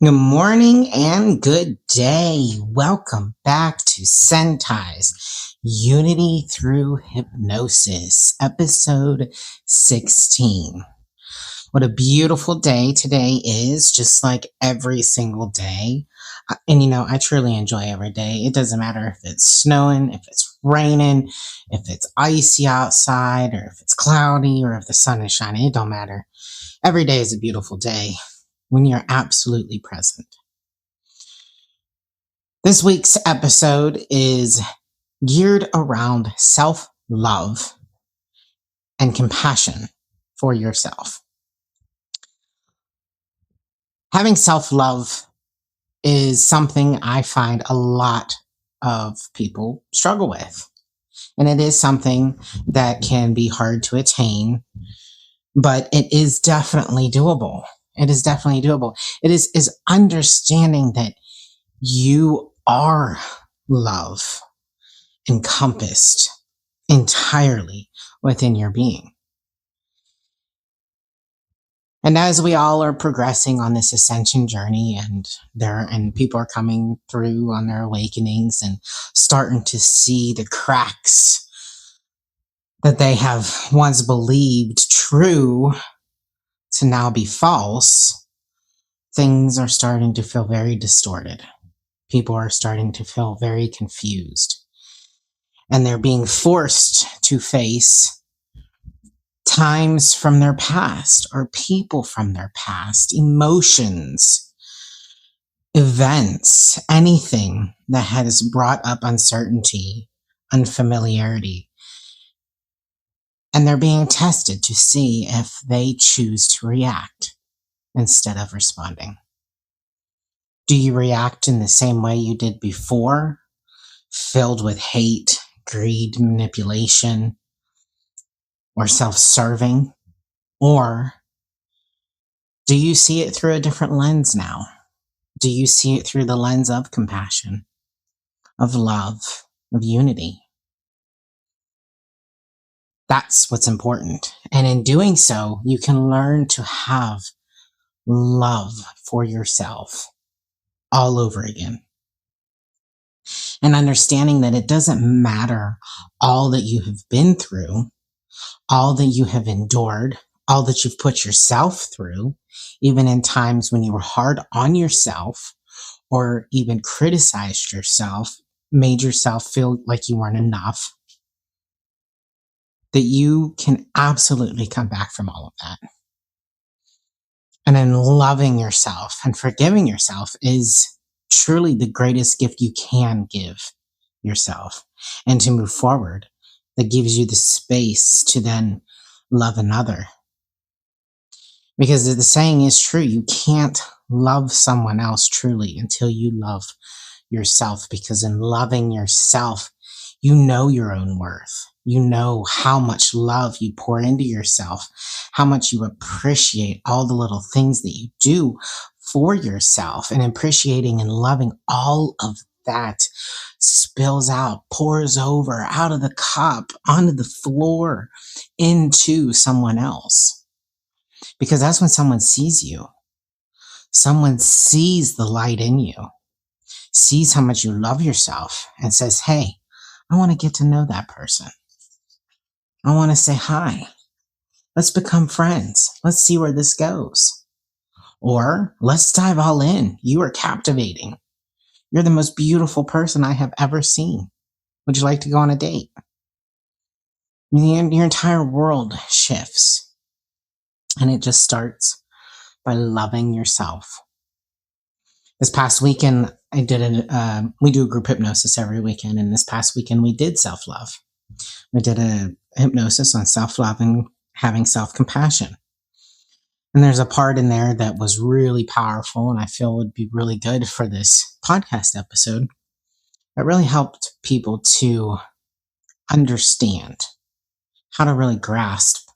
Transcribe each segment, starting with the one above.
Good morning and good day. Welcome back to Centize, Unity Through Hypnosis, episode 16. What a beautiful day today is, just like every single day. And I truly enjoy every day. It doesn't matter if it's snowing, if it's raining, if it's icy outside, or if it's cloudy, or if the sun is shining. It don't matter. Every day is a beautiful day when you're absolutely present. This week's episode is geared around self-love and compassion for yourself. Having self-love is something I find a lot of people struggle with. And it is something that can be hard to attain, but it is definitely doable. It is definitely doable. It is understanding that you are love encompassed entirely within your being. And as we all are progressing on this ascension journey and people are coming through on their awakenings and starting to see the cracks that they have once believed true to now be false, things are starting to feel very distorted. People are starting to feel very confused. And they're being forced to face times from their past or people from their past, emotions, events, anything that has brought up uncertainty, unfamiliarity. And they're being tested to see if they choose to react instead of responding. Do you react in the same way you did before, filled with hate, greed, manipulation, or self-serving? Or do you see it through a different lens now? Do you see it through the lens of compassion, of love, of unity? That's what's important. And in doing so, you can learn to have love for yourself all over again. And understanding that it doesn't matter all that you have been through, all that you have endured, all that you've put yourself through, even in times when you were hard on yourself or even criticized yourself, made yourself feel like you weren't enough, that you can absolutely come back from all of that. And then loving yourself and forgiving yourself is truly the greatest gift you can give yourself. And to move forward, that gives you the space to then love another. Because the saying is true, you can't love someone else truly until you love yourself. Because in loving yourself, you know your own worth. You know how much love you pour into yourself, how much you appreciate all the little things that you do for yourself, and appreciating and loving all of that spills out, pours over out of the cup, onto the floor, into someone else. Because that's when someone sees you. Someone sees the light in you, sees how much you love yourself, and says, hey, I want to get to know that person. I want to say hi. Let's become friends. Let's see where this goes. Or let's dive all in. You are captivating. You're the most beautiful person I have ever seen. Would you like to go on a date? Your entire world shifts. And it just starts by loving yourself. This past weekend, we do group hypnosis every weekend. And this past weekend, we did self-love. We did a hypnosis on self-love and having self-compassion. And there's a part in there that was really powerful and I feel would be really good for this podcast episode. That really helped people to understand how to really grasp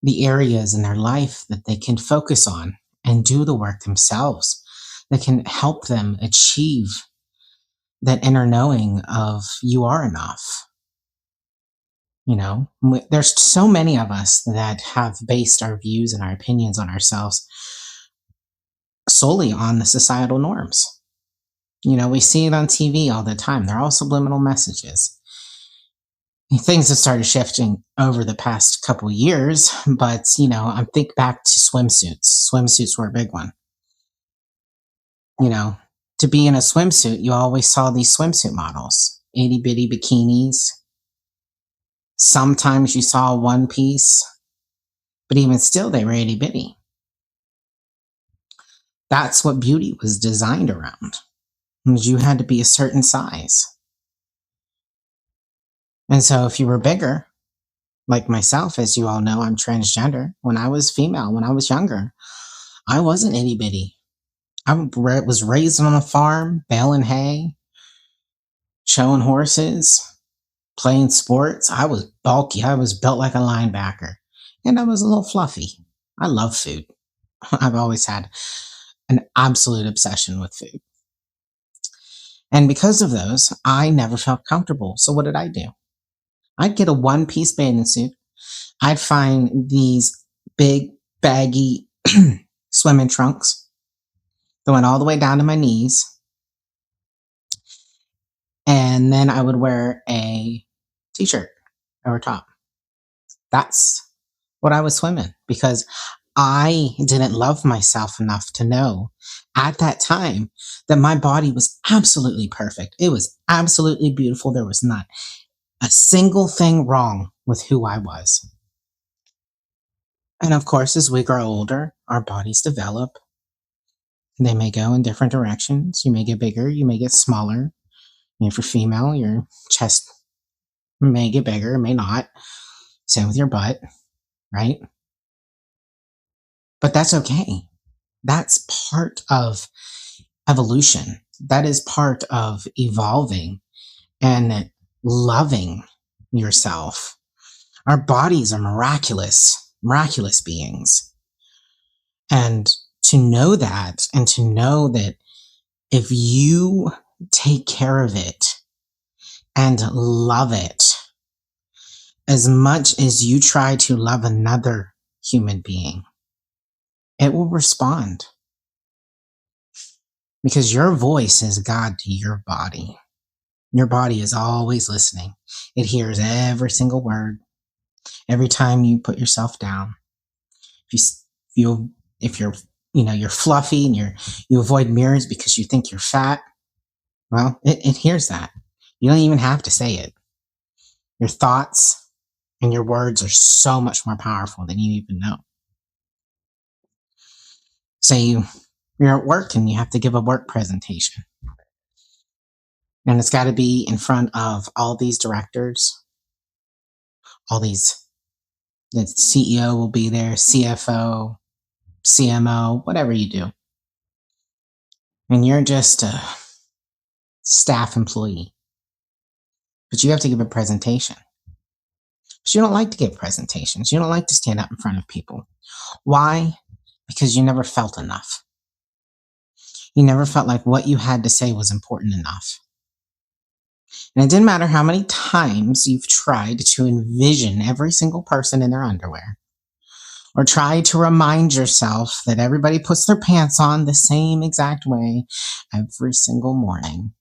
the areas in their life that they can focus on and do the work themselves that can help them achieve that inner knowing of you are enough. There's so many of us that have based our views and our opinions on ourselves solely on the societal norms. We see it on TV all the time. They're all subliminal messages. Things have started shifting over the past couple years, but I think back to swimsuits. Swimsuits were a big one. You know, to be in a swimsuit, you always saw these swimsuit models, itty bitty bikinis. Sometimes you saw one piece, but even still, they were itty bitty. That's what beauty was designed around. You had to be a certain size. And so if you were bigger, like myself, as you all know, I'm transgender. When I was female, when I was younger, I wasn't itty bitty. I was raised on a farm, baling hay, showing horses, playing sports. I was bulky. I was built like a linebacker. And I was a little fluffy. I love food. I've always had an absolute obsession with food. And because of those, I never felt comfortable. So what did I do? I'd get a one-piece bathing suit. I'd find these big, baggy swimming trunks that went all the way down to my knees. And then I would wear a t-shirt over top. That's what I was swimming because I didn't love myself enough to know at that time that my body was absolutely perfect. It was absolutely beautiful. There was not a single thing wrong with who I was. And of course, as we grow older, our bodies develop. They may go in different directions. You may get bigger, you may get smaller. If you're female, your chest may get bigger, may not. Same with your butt, right? But that's okay. That's part of evolution. That is part of evolving and loving yourself. Our bodies are miraculous beings. And to know that, and to know that if you take care of it and love it as much as you try to love another human being, it will respond. Because your voice is God to your body. Your body is always listening. It hears every single word. Every time you put yourself down. If you're you're fluffy and you avoid mirrors because you think you're fat, well, it hears that. You don't even have to say it. Your thoughts and your words are so much more powerful than you even know. Say you're at work and you have to give a work presentation. And it's got to be in front of all these directors, the CEO will be there, CFO, CMO, whatever you do. And you're just a staff employee. But you have to give a presentation. But you don't like to give presentations. You don't like to stand up in front of people. Why? Because you never felt enough. You never felt like what you had to say was important enough. And it didn't matter how many times you've tried to envision every single person in their underwear, or try to remind yourself that everybody puts their pants on the same exact way every single morning.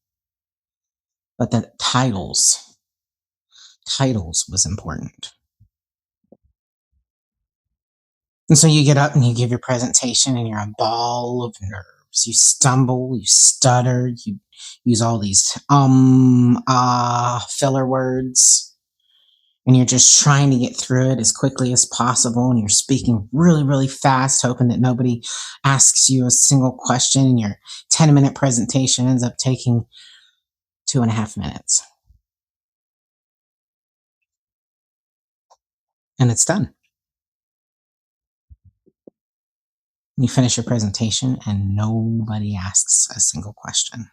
But that titles was important. And so you get up and you give your presentation and you're a ball of nerves. You stumble, you stutter, you use all these filler words, and you're just trying to get through it as quickly as possible, and you're speaking really, really fast, hoping that nobody asks you a single question, and your 10-minute presentation ends up taking 2.5 minutes. And it's done. You finish your presentation and nobody asks a single question.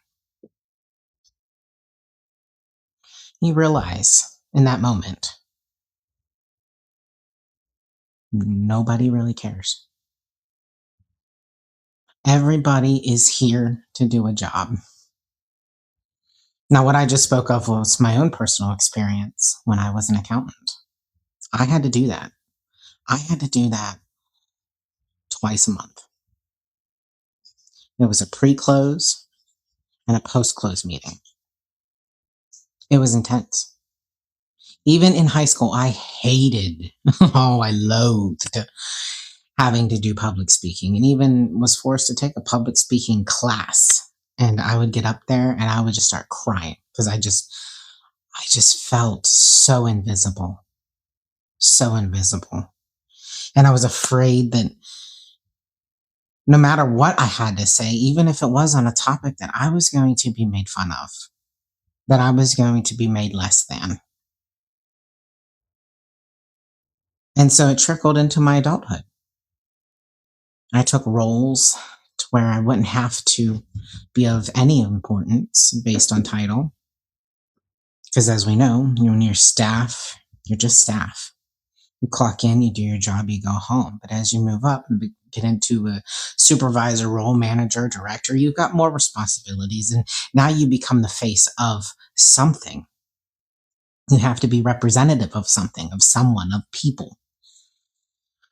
You realize in that moment, nobody really cares. Everybody is here to do a job. Now, what I just spoke of was my own personal experience when I was an accountant. I had to do that. I had to do that twice a month. It was a pre-close and a post-close meeting. It was intense. Even in high school, I hated, I loathed having to do public speaking, and even was forced to take a public speaking class. And I would get up there and I would just start crying because I just felt so invisible, so invisible. And I was afraid that no matter what I had to say, even if it was on a topic, that I was going to be made fun of, that I was going to be made less than. And so it trickled into my adulthood. I took roles to where I wouldn't have to be of any importance based on title. Because as we know, when you're staff, you're just staff. You clock in, you do your job, you go home. But as you move up and get into a supervisor role, manager, director, you've got more responsibilities. And now you become the face of something. You have to be representative of something, of someone, of people.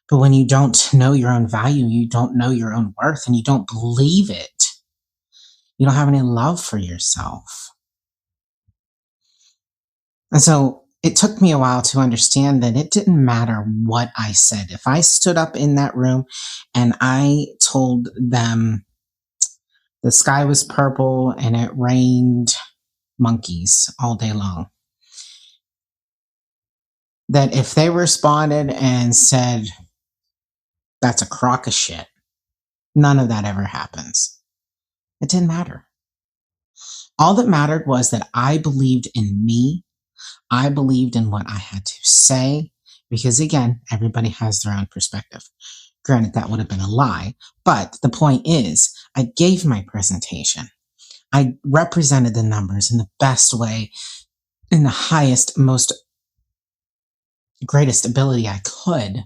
But when you don't know your own value, you don't know your own worth, and you don't believe it, you don't have any love for yourself. And so it took me a while to understand that it didn't matter what I said. If I stood up in that room and I told them the sky was purple and it rained monkeys all day long, that if they responded and said, that's a crock of shit, none of that ever happens. It didn't matter. All that mattered was that I believed in me. I believed in what I had to say, because again, everybody has their own perspective. Granted, that would have been a lie, but the point is, I gave my presentation. I represented the numbers in the best way, in the highest, most greatest ability I could.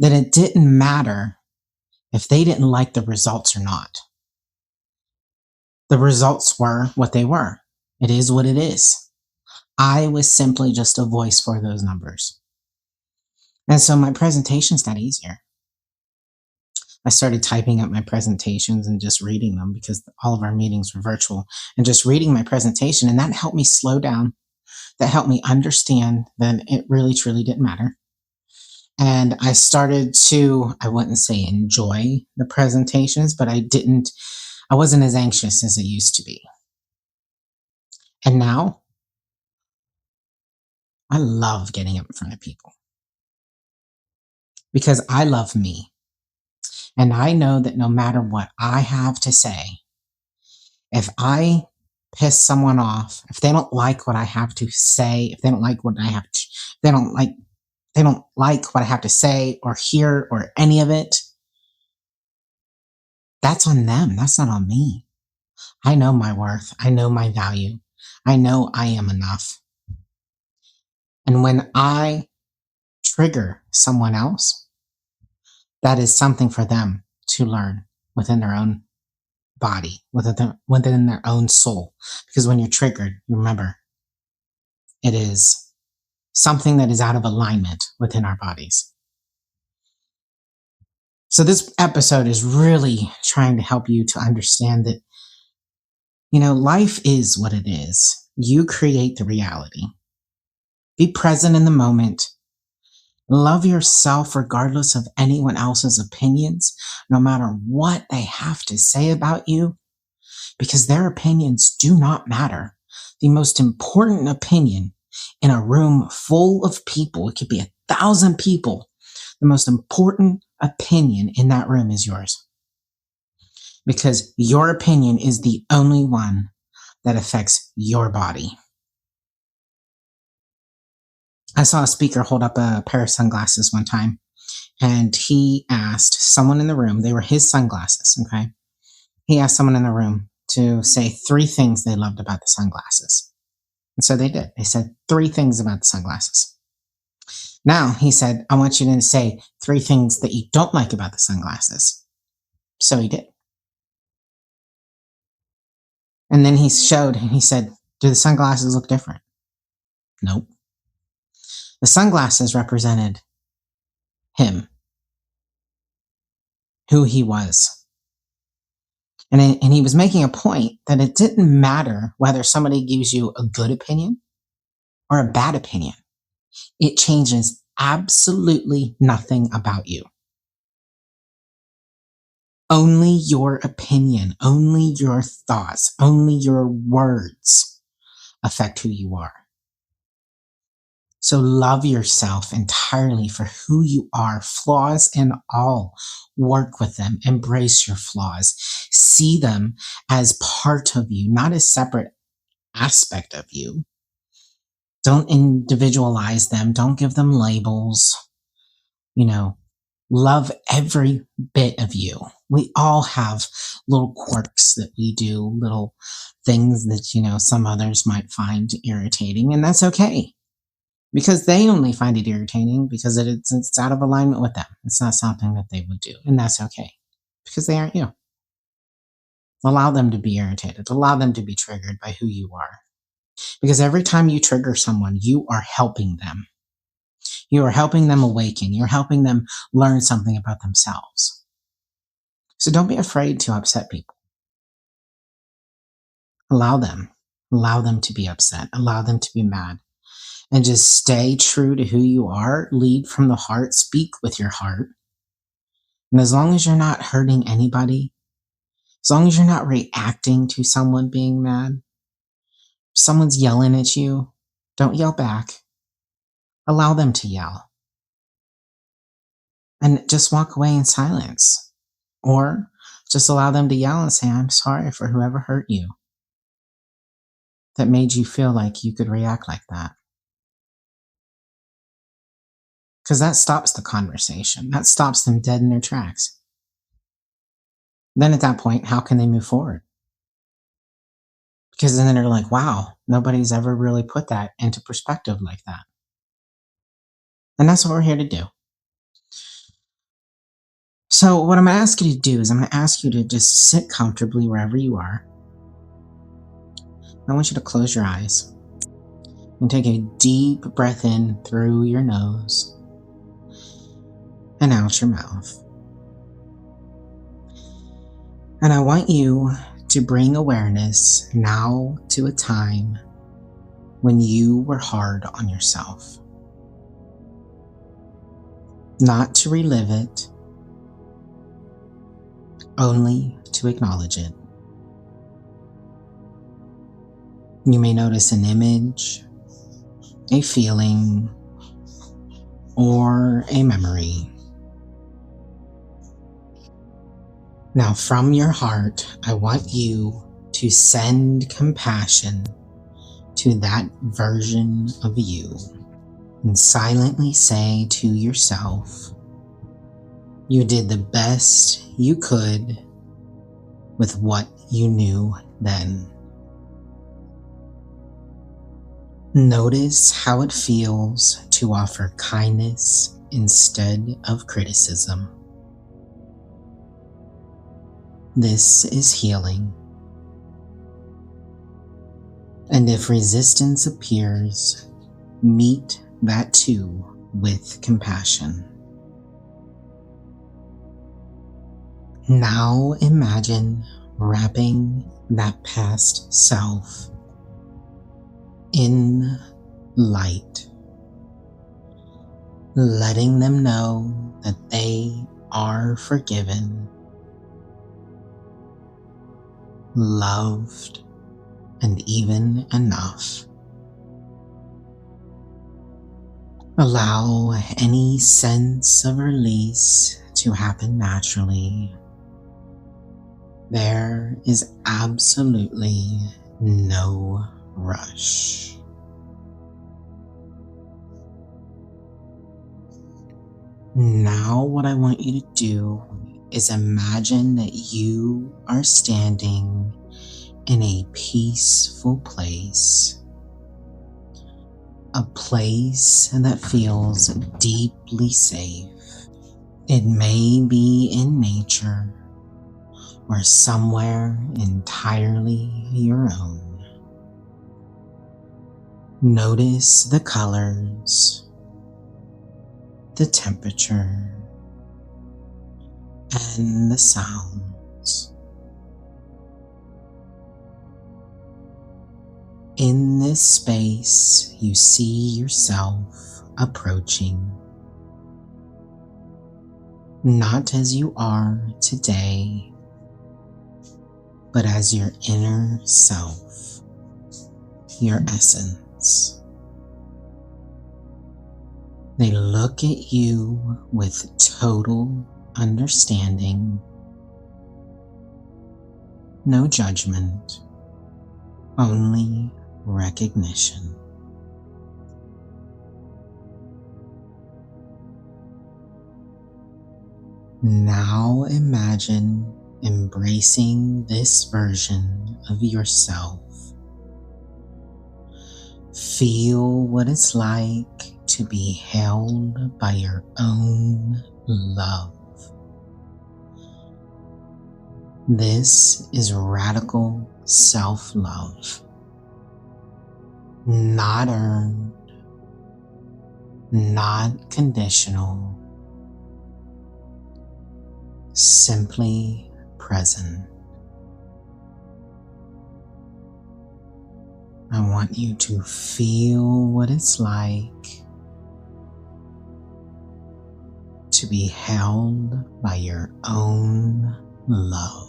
That it didn't matter if they didn't like the results or not. The results were what they were. It is what it is. I was simply just a voice for those numbers. And so my presentations got easier. I started typing up my presentations and just reading them, because all of our meetings were virtual, and just reading my presentation. And that helped me slow down. That helped me understand that it really, truly didn't matter. And I started to, I wouldn't say enjoy the presentations, but I wasn't as anxious as I used to be. And now I love getting up in front of people, because I love me. And I know that no matter what I have to say, if I piss someone off, if they don't like what I have to say, if they don't like what I have to, they don't like what I have to say or hear or any of it, that's on them. That's not on me. I know my worth. I know my value. I know I am enough. And when I trigger someone else, that is something for them to learn within their own body, within their own soul. Because when you're triggered, remember, it is something that is out of alignment within our bodies. So this episode is really trying to help you to understand that, life is what it is. You create the reality. Be present in the moment. Love yourself regardless of anyone else's opinions, no matter what they have to say about you, because their opinions do not matter. The most important opinion in a room full of people, it could be 1,000 people, the most important opinion in that room is yours. Because your opinion is the only one that affects your body. I saw a speaker hold up a pair of sunglasses one time, and he asked someone in the room, they were his sunglasses, okay? He asked someone in the room to say 3 things they loved about the sunglasses. And so they did. They said 3 things about the sunglasses. Now, he said, I want you to say 3 things that you don't like about the sunglasses. So he did. And then he showed, and he said, do the sunglasses look different? Nope. The sunglasses represented him, who he was. And he was making a point that it didn't matter whether somebody gives you a good opinion or a bad opinion. It changes absolutely nothing about you. Only your opinion, only your thoughts, only your words affect who you are. So love yourself entirely for who you are, flaws and all. Work with them, embrace your flaws, see them as part of you, not a separate aspect of you. Don't individualize them, don't give them labels. Love every bit of you. We all have little quirks that we do, little things that, some others might find irritating, and that's okay. Because they only find it irritating because it's out of alignment with them. It's not something that they would do, and that's okay. Because they aren't you. Allow them to be irritated. Allow them to be triggered by who you are. Because every time you trigger someone, you are helping them. You are helping them awaken. You're helping them learn something about themselves. So don't be afraid to upset people. Allow them. Allow them to be upset. Allow them to be mad. And just stay true to who you are. Lead from the heart. Speak with your heart. And as long as you're not hurting anybody, as long as you're not reacting to someone being mad, if someone's yelling at you, don't yell back. Allow them to yell. And just walk away in silence. Or just allow them to yell and say, I'm sorry for whoever hurt you. That made you feel like you could react like that. Because that stops the conversation. That stops them dead in their tracks. Then at that point, how can they move forward? Because then they're like, wow, nobody's ever really put that into perspective like that. And that's what we're here to do. So what I'm going to ask you to do is I'm going to ask you to just sit comfortably wherever you are. I want you to close your eyes and take a deep breath in through your nose and out your mouth. And I want you to bring awareness now to a time when you were hard on yourself. Not to relive it, only to acknowledge it. You may notice an image, a feeling, or a memory. Now, from your heart, I want you to send compassion to that version of you and silently say to yourself, you did the best you could with what you knew then. Notice how it feels to offer kindness instead of criticism. This is healing. And if resistance appears, meet that too with compassion. Now imagine wrapping that past self in light, letting them know that they are forgiven, loved, and even enough. Allow any sense of release to happen naturally. There is absolutely no rush. Now what I want you to do is imagine that you are standing in a peaceful place. A place that feels deeply safe. It may be in nature or somewhere entirely your own. Notice the colors, the temperature, and the sounds. In this space, you see yourself approaching, not as you are today, but as your inner self, your essence. They look at you with total understanding, no judgment, only recognition. Now imagine embracing this version of yourself. Feel what it's like to be held by your own love. This is radical self-love, not earned, not conditional, simply present. I want you to feel what it's like to be held by your own love.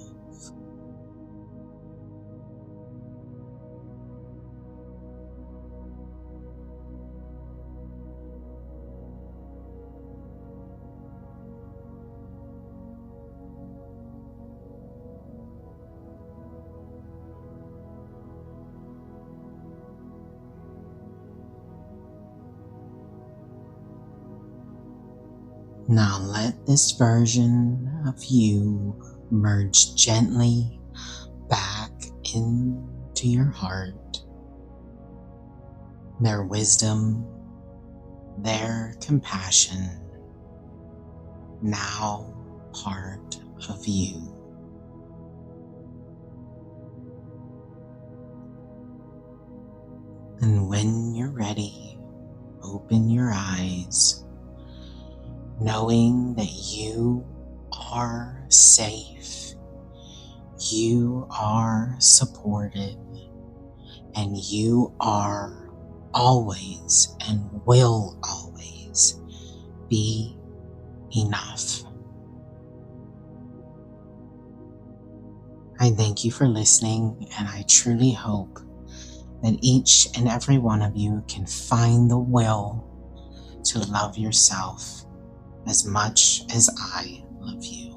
Now let this version of you merge gently back into your heart. Their wisdom, their compassion, now part of you. And when you're ready, open your eyes, knowing that you are safe, you are supported, and you are always and will always be enough. I thank you for listening, and I truly hope that each and every one of you can find the will to love yourself as much as I love you.